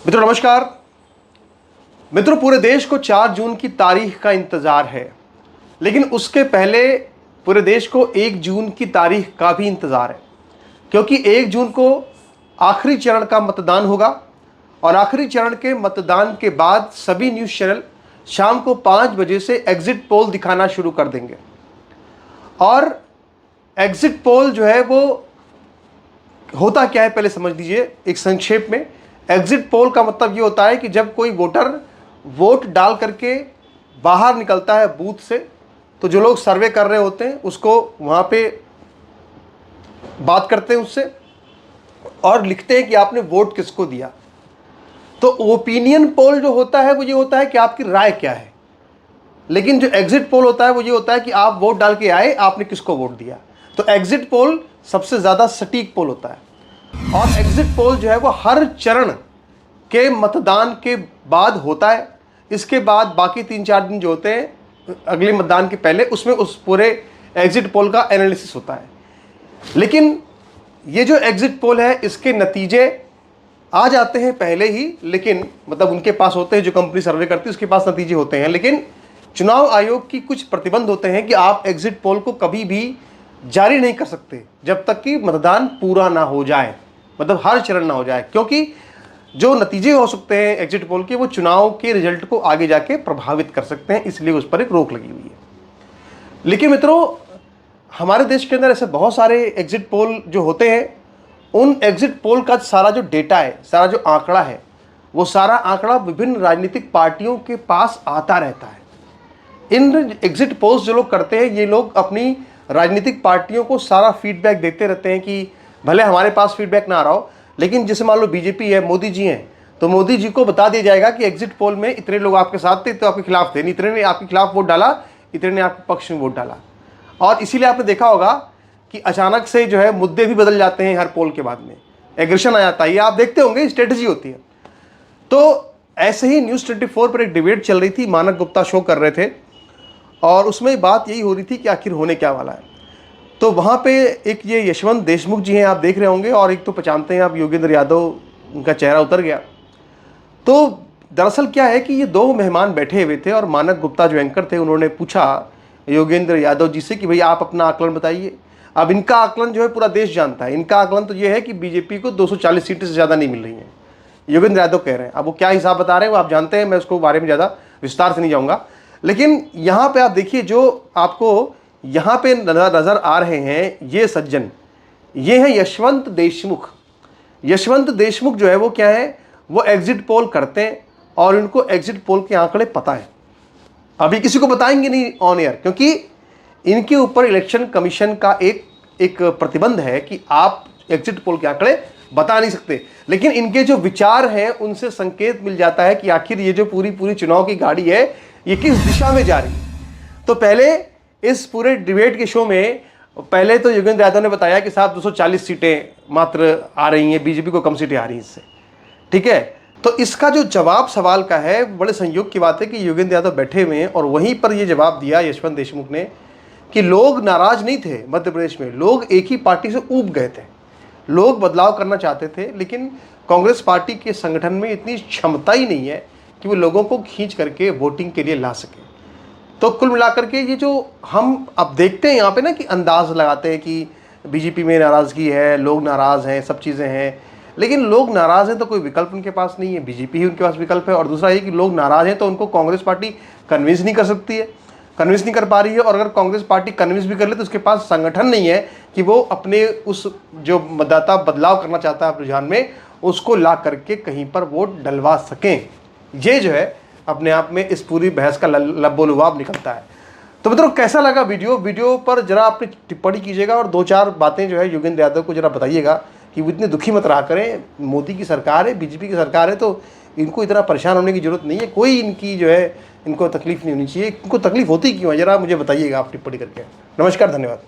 मित्रों नमस्कार। मित्रों, पूरे देश को 4 जून की तारीख का इंतजार है, लेकिन उसके पहले पूरे देश को 1 जून की तारीख का भी इंतजार है, क्योंकि 1 जून को आखिरी चरण का मतदान होगा और आखिरी चरण के मतदान के बाद सभी न्यूज़ चैनल शाम को 5 बजे से एग्जिट पोल दिखाना शुरू कर देंगे। और एग्जिट पोल जो है वो होता क्या है पहले समझ लीजिए एक संक्षेप में। एग्जिट पोल का मतलब ये होता है कि जब कोई वोटर वोट डाल करके बाहर निकलता है बूथ से, तो जो लोग सर्वे कर रहे होते हैं उसको वहाँ पे बात करते हैं उससे और लिखते हैं कि आपने वोट किसको दिया। तो ओपिनियन पोल जो होता है वो ये होता है कि आपकी राय क्या है, लेकिन जो एग्जिट पोल होता है वो ये होता है कि आप वोट डाल के आए, आपने किसको वोट दिया। तो एग्जिट पोल सबसे ज़्यादा सटीक पोल होता है और एग्जिट पोल जो है वो हर चरण के मतदान के बाद होता है। इसके बाद बाकी 3-4 दिन जो होते हैं अगले मतदान के पहले, उसमें उस पूरे एग्जिट पोल का एनालिसिस होता है। लेकिन ये जो एग्जिट पोल है इसके नतीजे आ जाते हैं पहले ही, लेकिन मतलब उनके पास होते हैं, जो कंपनी सर्वे करती है उसके पास नतीजे होते हैं, लेकिन चुनाव आयोग की कुछ प्रतिबंध होते हैं कि आप एग्जिट पोल को कभी भी जारी नहीं कर सकते जब तक कि मतदान पूरा ना हो जाए, मतलब हर चरण ना हो जाए, क्योंकि जो नतीजे हो सकते हैं एग्जिट पोल के वो चुनाव के रिजल्ट को आगे जाके प्रभावित कर सकते हैं, इसलिए उस पर एक रोक लगी हुई है। लेकिन मित्रों, हमारे देश के अंदर ऐसे बहुत सारे एग्जिट पोल जो होते हैं, उन एग्जिट पोल का सारा जो डेटा है, सारा जो आंकड़ा है, वो सारा आंकड़ा विभिन्न राजनीतिक पार्टियों के पास आता रहता है। इन एग्जिट पोल्स जो लोग करते हैं, ये लोग अपनी राजनीतिक पार्टियों को सारा फीडबैक देते रहते हैं कि भले हमारे पास फीडबैक ना आ रहा हो, लेकिन जैसे मान लो बीजेपी है, मोदी जी हैं, तो मोदी जी को बता दिया जाएगा कि एग्जिट पोल में इतने लोग आपके साथ थे तो आपके खिलाफ थे, नहीं इतने ने आपके खिलाफ वोट डाला, इतने ने आपके पक्ष में वोट डाला। और इसीलिए आपने देखा होगा कि अचानक से जो है मुद्दे भी बदल जाते हैं, हर पोल के बाद में एग्रेशन आ जाता है। ये आप देखते होंगे, स्ट्रेटजी होती है। तो ऐसे ही न्यूज़ 24 पर एक डिबेट चल रही थी, मानक गुप्ता शो कर रहे थे और उसमें बात यही हो रही थी कि आखिर होने क्या वाला है। तो वहाँ पे एक ये यशवंत देशमुख जी हैं, आप देख रहे होंगे, और एक तो पहचानते हैं आप योगेंद्र यादव, उनका चेहरा उतर गया। तो दरअसल क्या है कि ये 2 मेहमान बैठे हुए थे और मानक गुप्ता जो एंकर थे उन्होंने पूछा योगेंद्र यादव जी से कि भाई आप अपना आकलन बताइए। अब इनका आकलन जो है पूरा देश जानता है। इनका आकलन तो ये है कि बीजेपी को 240 सीटें से ज़्यादा नहीं मिल रही हैं, योगेंद्र यादव कह रहे हैं। अब वो क्या हिसाब बता रहे हैं वो आप जानते हैं, मैं उसको बारे में ज़्यादा विस्तार से नहीं जाऊँगा। लेकिन यहाँ पर आप देखिए, जो आपको यहाँ पे नज़र आ रहे हैं ये सज्जन, ये है यशवंत देशमुख। यशवंत देशमुख जो है वो क्या है, वो एग्जिट पोल करते हैं और इनको एग्जिट पोल के आंकड़े पता है। अभी किसी को बताएंगे नहीं ऑन एयर, क्योंकि इनके ऊपर इलेक्शन कमीशन का एक प्रतिबंध है कि आप एग्जिट पोल के आंकड़े बता नहीं सकते। लेकिन इनके जो विचार हैं उनसे संकेत मिल जाता है कि आखिर ये जो पूरी चुनाव की गाड़ी है ये किस दिशा में जा रही है। तो पहले इस पूरे डिबेट के शो में पहले तो योगेंद्र यादव ने बताया कि साहब 240 सीटें मात्र आ रही हैं, बीजेपी को कम सीटें आ रही हैं इससे, ठीक है। तो इसका जो जवाब सवाल का है, बड़े संयोग की बात है कि योगेंद्र यादव बैठे हुए हैं और वहीं पर ये जवाब दिया यशवंत देशमुख ने कि लोग नाराज नहीं थे मध्य प्रदेश में, लोग एक ही पार्टी से ऊब गए थे, लोग बदलाव करना चाहते थे, लेकिन कांग्रेस पार्टी के संगठन में इतनी क्षमता ही नहीं है कि वो लोगों को खींच करके वोटिंग के लिए ला सके। तो कुल मिलाकर के ये जो हम अब देखते हैं यहाँ पे ना कि अंदाज़ लगाते हैं कि बीजेपी में नाराज़गी है, लोग नाराज़ हैं, सब चीज़ें हैं, लेकिन लोग नाराज़ हैं तो कोई विकल्प उनके पास नहीं है, बीजेपी ही उनके पास विकल्प है। और दूसरा ये कि लोग नाराज़ हैं तो उनको कांग्रेस पार्टी कन्विंस नहीं कर सकती है, कन्विंस नहीं कर पा रही है। और अगर कांग्रेस पार्टी कन्विंस भी कर ले तो उसके पास संगठन नहीं है कि वो अपने उस जो मतदाता बदलाव करना चाहता है रुझान में, उसको ला करके कहीं पर वोट डलवा सकें। ये जो है अपने आप में इस पूरी बहस का लब्बो-लुबाब निकलता है। तो मित्रों, कैसा लगा वीडियो पर जरा अपनी टिप्पणी कीजिएगा और 2-4 बातें जो है योगेंद्र यादव को जरा बताइएगा कि वो इतने दुखी मत रहा करें। मोदी की सरकार है, बीजेपी की सरकार है, तो इनको इतना परेशान होने की ज़रूरत नहीं है। कोई इनकी जो है इनको तकलीफ़ नहीं होनी चाहिए। इनको तकलीफ़ होती क्यों है, ज़रा मुझे बताइएगा आप टिप्पणी करके। नमस्कार, धन्यवाद।